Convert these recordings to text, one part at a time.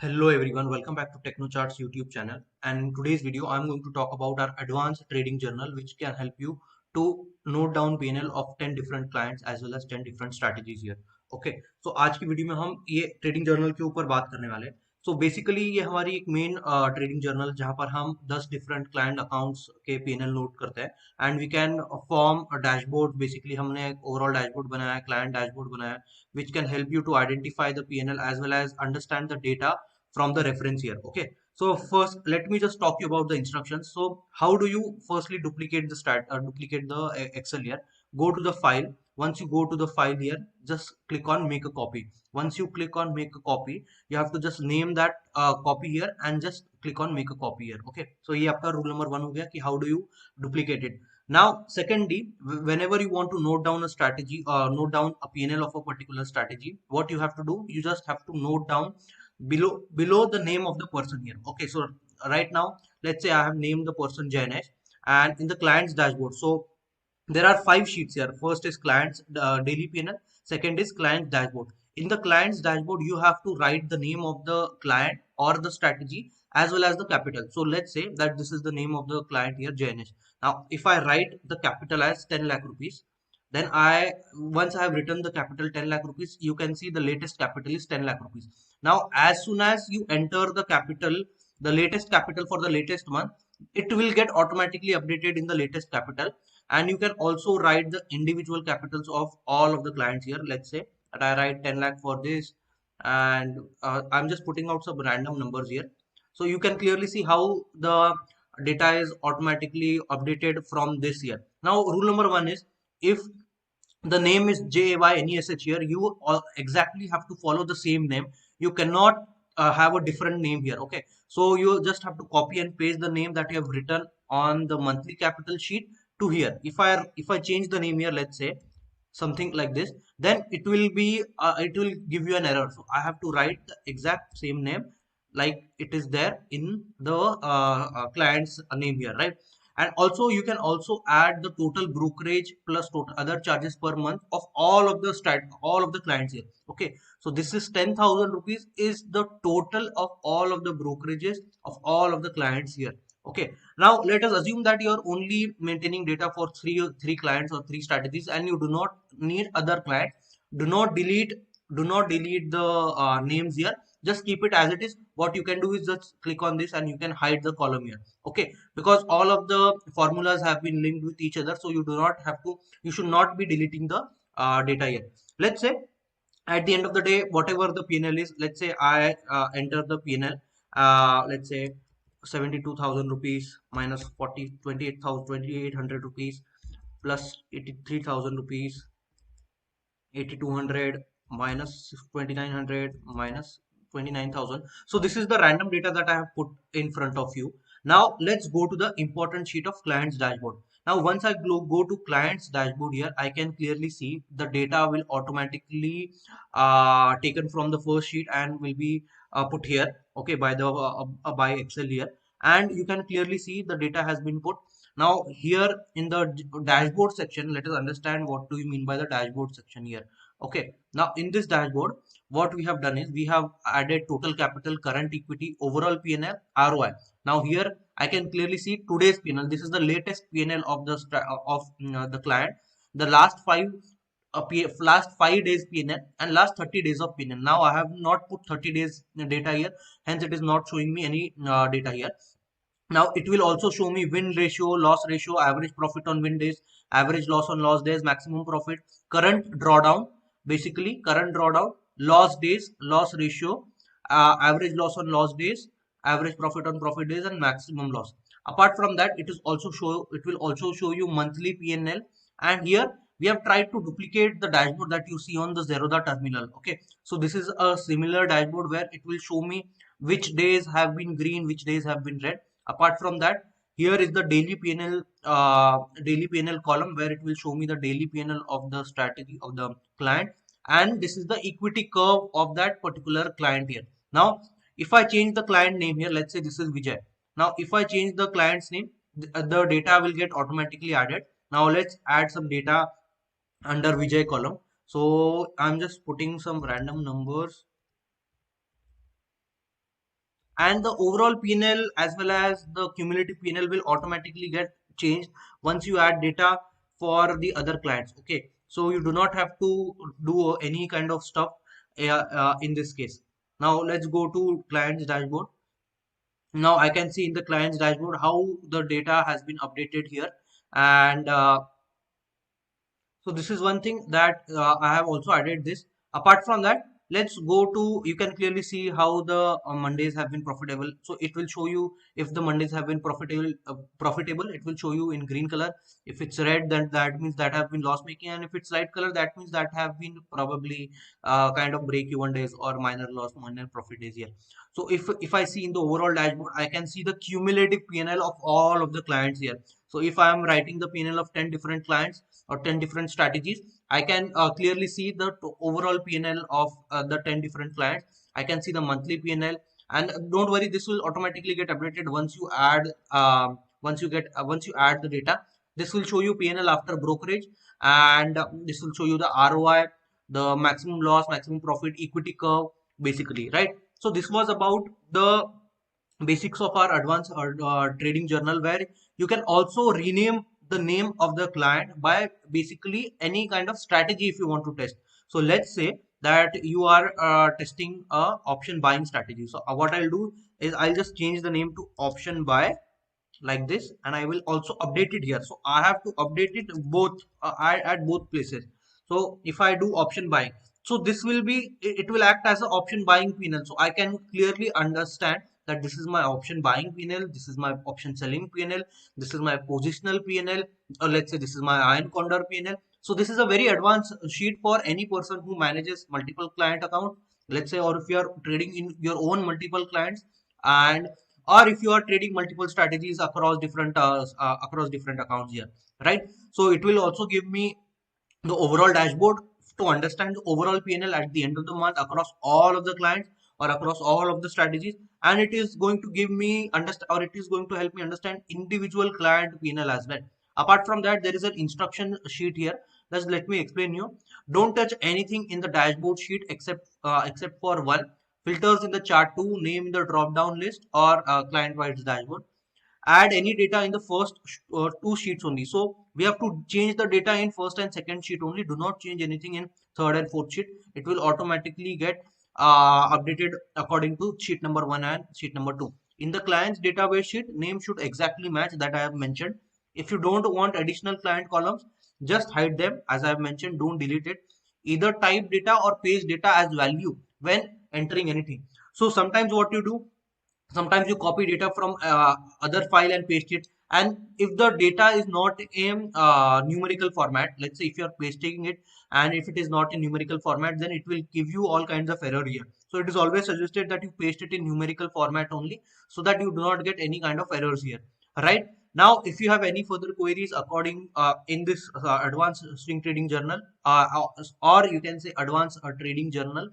Hello everyone, welcome back to TechnoChart's YouTube channel. And in today's video, I'm going to talk about our advanced trading journal, which can help you to note down P&L of 10 different clients as well as 10 different strategies here. Okay, so आज की video में हम ये trading journal के ऊपर बात करने वाले हैं. सो बेसिकली ये हमारी एक मेन ट्रेडिंग जर्नल जहां पर हम 10 डिफरेंट क्लाइंट अकाउंट्स के P&L नोट करते हैं and we can form a dashboard. Basically हमने एक ओवरऑल डैशबोर्ड बनाया है, क्लाइंट डैशबोर्ड बनाया है, which can help you to identify the P&L as well as understand the data from the reference here. Okay, so first let me just talk you about the instructions. So how do you firstly duplicate the duplicate the Excel here? Go to the file. Once you go to the file here, just click on make a copy. Once you click on make a copy, you have to just name that copy here and just click on make a copy here. Okay, so ये आपका rule number 1 हो गया कि how do you duplicate it. Now secondly, whenever you want to note down a strategy, note down a P&L of a particular strategy, what you have to do, you just have to note down below the name of the person here. Okay, so right now let's say I have named the person Jainesh, and in the client's dashboard, so there are 5 sheets here. First is client's daily P&L, second is client dashboard. In the client's dashboard you have to write the name of the client or the strategy as well as the capital. So let's say that this is the name of the client here, Jainesh. Now if I write the capital as 10 lakh rupees, then once I have written the capital 10 lakh rupees, you can see the latest capital is 10 lakh rupees. Now as soon as you enter the capital, the latest capital for the latest month, it will get automatically updated in the latest capital. And you can also write the individual capitals of all of the clients here. Let's say that I write 10 lakh for this, and I'm just putting out some random numbers here. So you can clearly see how the data is automatically updated from this year. Now rule number 1 is, if the name is Jaynesh here, you exactly have to follow the same name. You cannot have a different name here. Okay, so you just have to copy and paste the name that you have written on the monthly capital sheet to here. If I change the name here, let's say something like this, then it will give you an error. So I have to write the exact same name like it is there in the client's name here, right? And also you can also add the total brokerage plus total other charges per month of all of the clients here. Okay, so this is 10,000 rupees is the total of all of the brokerages of all of the clients here. Okay, now let us assume that you are only maintaining data for three clients or three strategies and you do not need other clients. Do not delete the names here. Just keep it as it is. What you can do is just click on this and you can hide the column here. Okay, because all of the formulas have been linked with each other, so you should not be deleting the data here. Let's say at the end of the day, whatever the P&L is, let's say I enter the P&L, let's say 72,000 rupees minus 28,000 rupees plus 83,000 rupees, 8,200 minus 2,900 minus 29,000. So this is the random data that I have put in front of you. Now let's go to the important sheet of client's dashboard. Now once I go to client's dashboard here, I can clearly see the data will automatically taken from the first sheet and will be put here. Okay, by Excel here, and you can clearly see the data has been put. Now here in the dashboard section, let us understand what do you mean by the dashboard section here. Okay, now in this dashboard, what we have done is we have added total capital, current equity, overall P&L, ROI. Now here I can clearly see today's P&L. This is the latest P&L of the client. The last 5 days P&L and last 30 days of P&L. Now I have not put 30 days data here, hence it is not showing me any data here. Now it will also show me win ratio, loss ratio, average profit on win days, average loss on loss days, maximum profit, current drawdown, basically current drawdown, loss days, loss ratio, average loss on loss days, average profit on profit days, and maximum loss. Apart from that, it will also show you monthly P&L, and here we have tried to duplicate the dashboard that you see on the Zerodha terminal. Okay, so this is a similar dashboard where it will show me which days have been green, which days have been red. Apart from that, here is the daily P&L column where it will show me the daily P&L of the strategy of the client, and this is the equity curve of that particular client here. Now if I change the client name here, let's say this is Vijay. Now if I change the client's name, the data will get automatically added. Now let's add some data under Vijay column. So I'm just putting some random numbers. and the overall P&L as well as the cumulative P&L will automatically get changed once you add data for the other clients. Okay, so you do not have to do any kind of stuff in this case. Now let's go to client's dashboard. Now I can see in the client's dashboard how the data has been updated here, and so this is one thing that I have also added this. Apart from that, let's go to, you can clearly see how the Mondays have been profitable. So it will show you if the Mondays have been profitable, it will show you in green color. If it's red, then that means that have been loss making, and if it's light color, that means that have been probably kind of break even days or minor loss, minor profit days here. So if I see in the overall dashboard, I can see the cumulative P&L of all of the clients here. So if I am writing the P&L of 10 different clients or 10 different strategies, I can clearly see the overall P&L of the 10 different clients. I can see the monthly P&L, and don't worry, this will automatically get updated once you add once you add the data. This will show you P&L after brokerage, and this will show you the ROI, the maximum loss, maximum profit, equity curve, basically, right? So this was about the basics of our advanced trading journal, where you can also rename the name of the client by basically any kind of strategy if you want to test. So let's say that you are testing a option buying strategy. So what I'll do is I'll just change the name to option buy like this, and I will also update it here. So I have to update it both at both places. So if I do option buying, so this will be, it will act as an option buying P&L. So I can clearly understand that this is my option buying P&L, this is my option selling P&L, this is my positional P&L, or let's say this is my iron condor P&L. So this is a very advanced sheet for any person who manages multiple client account, let's say, or if you are trading in your own multiple clients, and or if you are trading multiple strategies across different accounts here, right? So it will also give me the overall dashboard to understand the overall P&L at the end of the month across all of the clients or across all of the strategies, and it is going to give me understand, or it is going to help me understand individual client P&L as well. Apart from that, there is an instruction sheet here. Just let me explain you. Don't touch anything in the dashboard sheet except for one: filters in the chart 2, name in the drop down list, or client wise dashboard. Add any data in the first two sheets only. So we have to change the data in first and second sheet only. Do not change anything in third and fourth sheet. It will automatically get updated according to sheet number 1 and sheet number 2. In the client's database sheet, name should exactly match that I have mentioned. If you don't want additional client columns, just hide them. As I have mentioned, don't delete it. Either type data or paste data as value when entering anything. So sometimes what you do, sometimes you copy data from other file and paste it, and if the data is not in numerical format, let's say if you are pasting it and if it is not in numerical format, then it will give you all kinds of error here. So it is always suggested that you paste it in numerical format only, so that you do not get any kind of errors here, right? Now if you have any further queries according in this advanced swing trading journal, or you can say advanced trading journal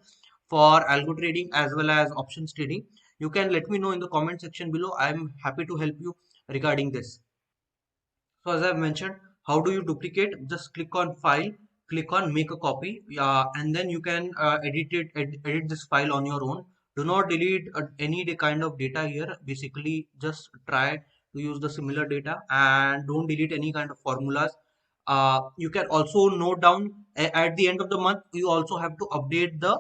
for algo trading as well as options trading, you can let me know in the comment section below. I'm happy to help you regarding this. So as I've mentioned, how do you duplicate? Just click on file, click on make a copy, and then you can edit this file on your own. Do not delete any kind of data here. Basically, just try to use the similar data and don't delete any kind of formulas. You can also note down at the end of the month, you also have to update the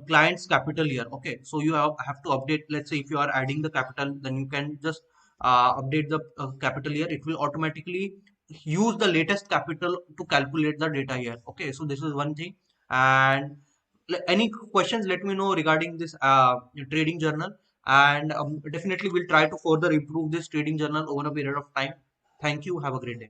client's capital here. Okay, so you have to update. Let's say if you are adding the capital, then you can just update the capital here. It will automatically use the latest capital to calculate the data here. Okay, so this is one thing. And any questions, let me know regarding this trading journal, and definitely we'll try to further improve this trading journal over a period of time. Thank you. Have a great day.